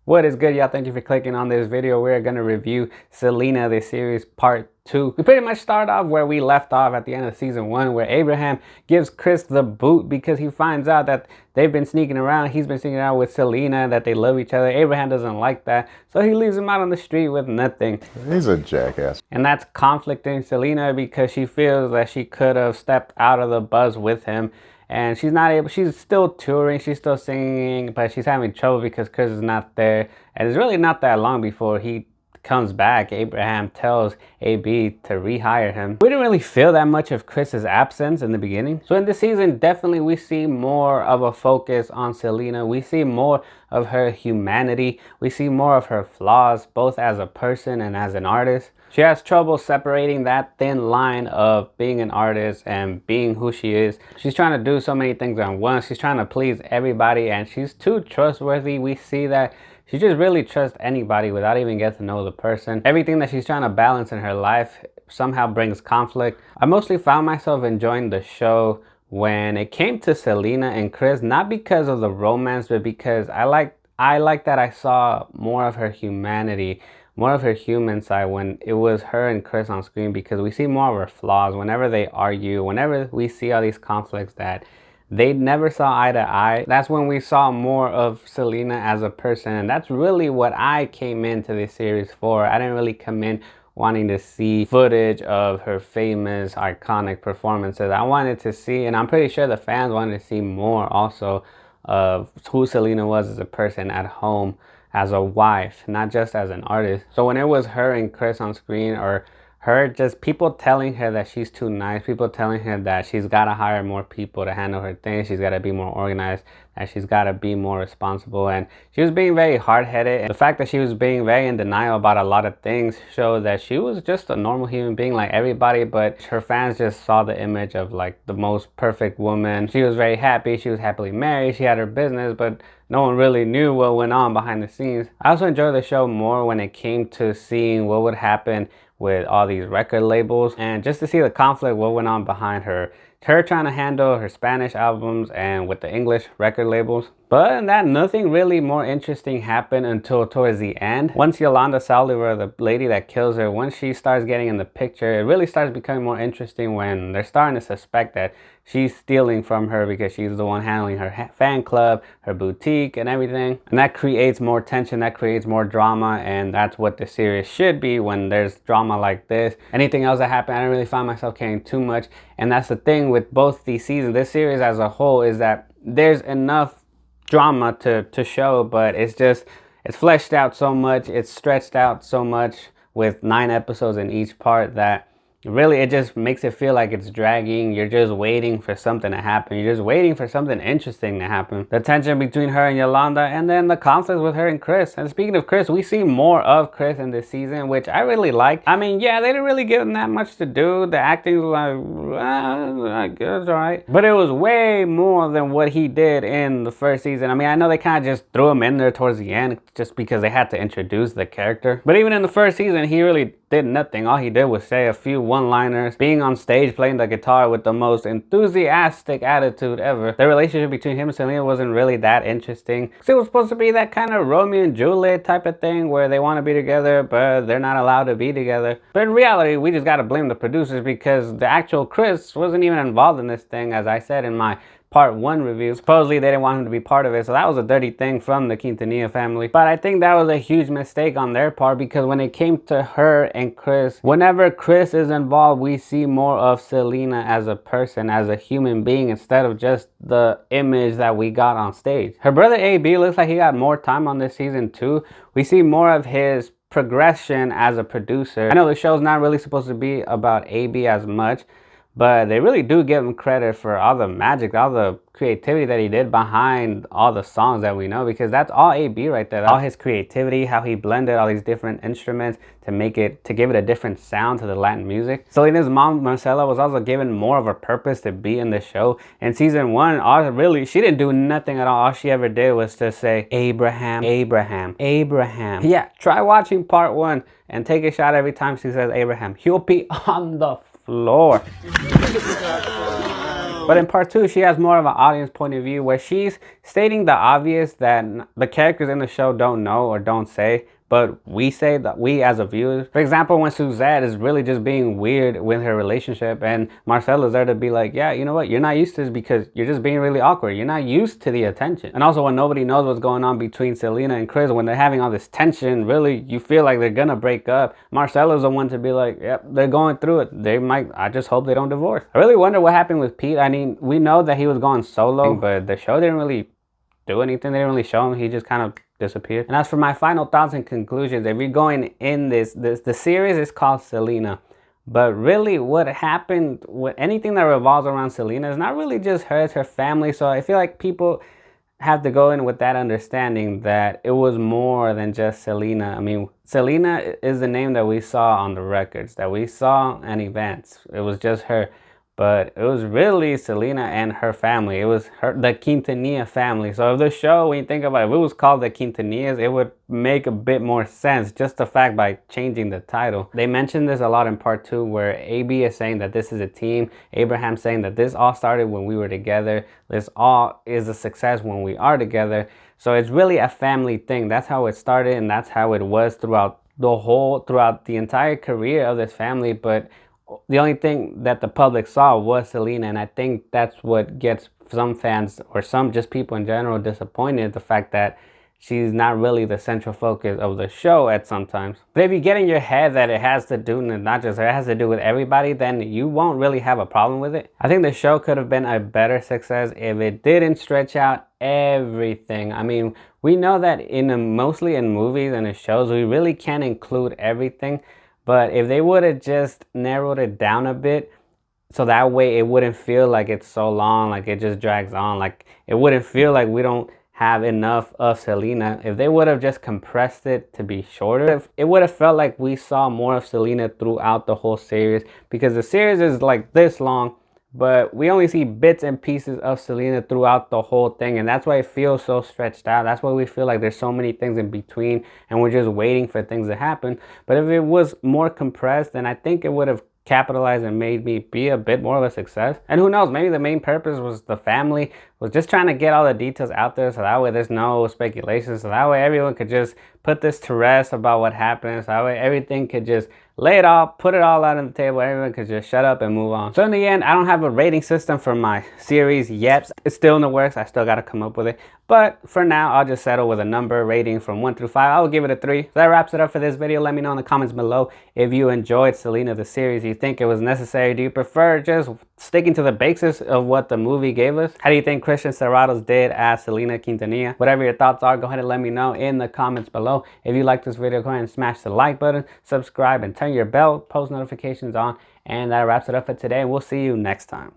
What is good, y'all? Thank you for clicking on this video. We're gonna review Selena, the series part 2. We pretty much start off where we left off at the end of season 1, where Abraham gives Chris the boot because he finds out that they've been sneaking around. He's been sneaking around with Selena, that they love each other. Abraham doesn't like that, so he leaves him out on the street with nothing. He's a jackass. And that's conflicting Selena because she feels that she could have stepped out of the buzz with him. And she's not able, she's still touring, she's still singing, but she's having trouble because Chris is not there. And it's really not that long before he comes back. Abraham tells AB to rehire him. We didn't really feel that much of Chris's absence in the beginning. So in this season, definitely we see more of a focus on Selena. We see more of her humanity. We see more of her flaws, both as a person and as an artist. She has trouble separating that thin line of being an artist and being who she is. She's trying to do so many things at once. She's trying to please everybody, and she's too trustworthy. We see that she just really trusts anybody without even getting to know the person. Everything that she's trying to balance in her life somehow brings conflict. I mostly found myself enjoying the show when it came to Selena and Chris, not because of the romance, but because I like that I saw more of her humanity, more of her human side when it was her and Chris on screen, because we see more of her flaws whenever they argue, whenever we see all these conflicts that they never saw eye to eye. That's when we saw more of Selena as a person, and that's really what I came into this series for. I didn't really come in wanting to see footage of her famous, iconic performances. I wanted to see, and I'm pretty sure the fans wanted to see more also of who Selena was as a person at home, as a wife, not just as an artist. So when it was her and Chris on screen, or her just people telling her that she's too nice, people telling her that she's got to hire more people to handle her things, she's got to be more organized, that she's got to be more responsible, and she was being very hard-headed. And the fact that she was being very in denial about a lot of things showed that she was just a normal human being like everybody, but her fans just saw the image of like the most perfect woman. She was very happy, she was happily married, she had her business, but no one really knew what went on behind the scenes. I also enjoyed the show more when it came to seeing what would happen with all these record labels, and just to see the conflict, what went on behind her trying to handle her Spanish albums and with the English record labels. But other than that, nothing really more interesting happened until towards the end. Once Yolanda Saldivar, the lady that kills her, once she starts getting in the picture, it really starts becoming more interesting when they're starting to suspect that she's stealing from her because she's the one handling her fan club, her boutique, and everything. And that creates more tension, that creates more drama, and that's what the series should be when there's drama like this. Anything else that happened, I didn't really find myself caring too much. And that's the thing with both these seasons, this series as a whole, is that there's enough drama to show, but it's fleshed out so much, it's stretched out so much with 9 episodes in each part that really it just makes it feel like it's dragging. You're just waiting for something to happen. You're just waiting for something interesting to happen. The tension between her and Yolanda, and then the conflict with her and Chris. And speaking of Chris, we see more of Chris in this season, which I really like. I mean, yeah, they didn't really give him that much to do. The acting was like, I guess, all right. But it was way more than what he did in the first season. I mean, I know they kind of just threw him in there towards the end just because they had to introduce the character. But even in the first season, he really did nothing. All he did was say a few one-liners, being on stage playing the guitar with the most enthusiastic attitude ever. The relationship between him and Selena wasn't really that interesting. It was supposed to be that kind of Romeo and Juliet type of thing where they want to be together but they're not allowed to be together. But in reality, we just got to blame the producers because the actual Chris wasn't even involved in this thing, as I said in my part 1 review. Supposedly they didn't want him to be part of it, so that was a dirty thing from the Quintanilla family. But I think that was a huge mistake on their part, because when it came to her and Chris, whenever Chris is involved, we see more of Selena as a person, as a human being, instead of just the image that we got on stage. Her brother AB looks like he got more time on this season too. We see more of his progression as a producer. I know the show's not really supposed to be about AB as much, but they really do give him credit for all the magic, all the creativity that he did behind all the songs that we know, because that's all AB right there. All his creativity, how he blended all these different instruments to give it a different sound to the Latin music. Selena's mom, Marcela, was also given more of a purpose to be in the show. In season 1, she didn't do nothing at all. All she ever did was to say, Abraham, Abraham, Abraham. Yeah, try watching part 1 and take a shot every time she says Abraham. He'll be on the floor. But in part 2, she has more of an audience point of view where she's stating the obvious that the characters in the show don't know or don't say, but we say that we as a viewer. For example, when Suzette is really just being weird with her relationship and Marcelo's there to be like, yeah, you know what, you're not used to this because you're just being really awkward. You're not used to the attention. And also when nobody knows what's going on between Selena and Chris, when they're having all this tension, really, you feel like they're gonna break up. Marcelo's the one to be like, yep, they're going through it. They might, I just hope they don't divorce. I really wonder what happened with Pete. I mean, we know that he was going solo, but the show didn't really do anything. They didn't really show him. He just kind of disappeared. And as for my final thoughts and conclusions, if you're going in the series is called Selena, but really what happened with anything that revolves around Selena is not really just her, it's her family. So I feel like people have to go in with that understanding that it was more than just Selena. I mean, Selena is the name that we saw on the records, that we saw in events. It was just her. But it was really Selena and her family. It was the Quintanilla family. So if the show, when you think about it, if it was called the Quintanillas, it would make a bit more sense. Just the fact by changing the title. They mentioned this a lot in part 2 where AB is saying that this is a team. Abraham saying that this all started when we were together. This all is a success when we are together. So it's really a family thing. That's how it started and that's how it was throughout the entire career of this family. But the only thing that the public saw was Selena, and I think that's what gets some fans or some just people in general disappointed, the fact that she's not really the central focus of the show at sometimes. But if you get in your head that it has to do, not just her, it has to do with everybody, then you won't really have a problem with it. I think the show could have been a better success if it didn't stretch out everything. I mean, we know that mostly in movies and in shows, we really can't include everything. But if they would have just narrowed it down a bit, so that way it wouldn't feel like it's so long, like it just drags on, like it wouldn't feel like we don't have enough of Selena. If they would have just compressed it to be shorter, it would have felt like we saw more of Selena throughout the whole series, because the series is like this long, but we only see bits and pieces of Selena throughout the whole thing, and that's why it feels so stretched out. That's why we feel like there's so many things in between and we're just waiting for things to happen. But if it was more compressed, then I think it would have capitalized and made me be a bit more of a success. And who knows, maybe the main purpose was the family, was just trying to get all the details out there so that way there's no speculation, so that way everyone could just put this to rest about what happened, so that way everything could just lay it all, put it all out on the table, everyone could just shut up and move on. So in the end, I don't have a rating system for my series yet. It's still in the works. I still got to come up with it. But for now, I'll just settle with a number rating from 1 through 5. I will give it a 3. So that wraps it up for this video. Let me know in the comments below if you enjoyed Selena the series. Do you think it was necessary? Do you prefer just sticking to the basics of what the movie gave us? How do you think Cristian Serratos did as Selena Quintanilla? Whatever your thoughts are, go ahead and let me know in the comments below. If you like this video, go ahead and smash the like button, subscribe, and turn your bell, post notifications on. And that wraps it up for today. We'll see you next time.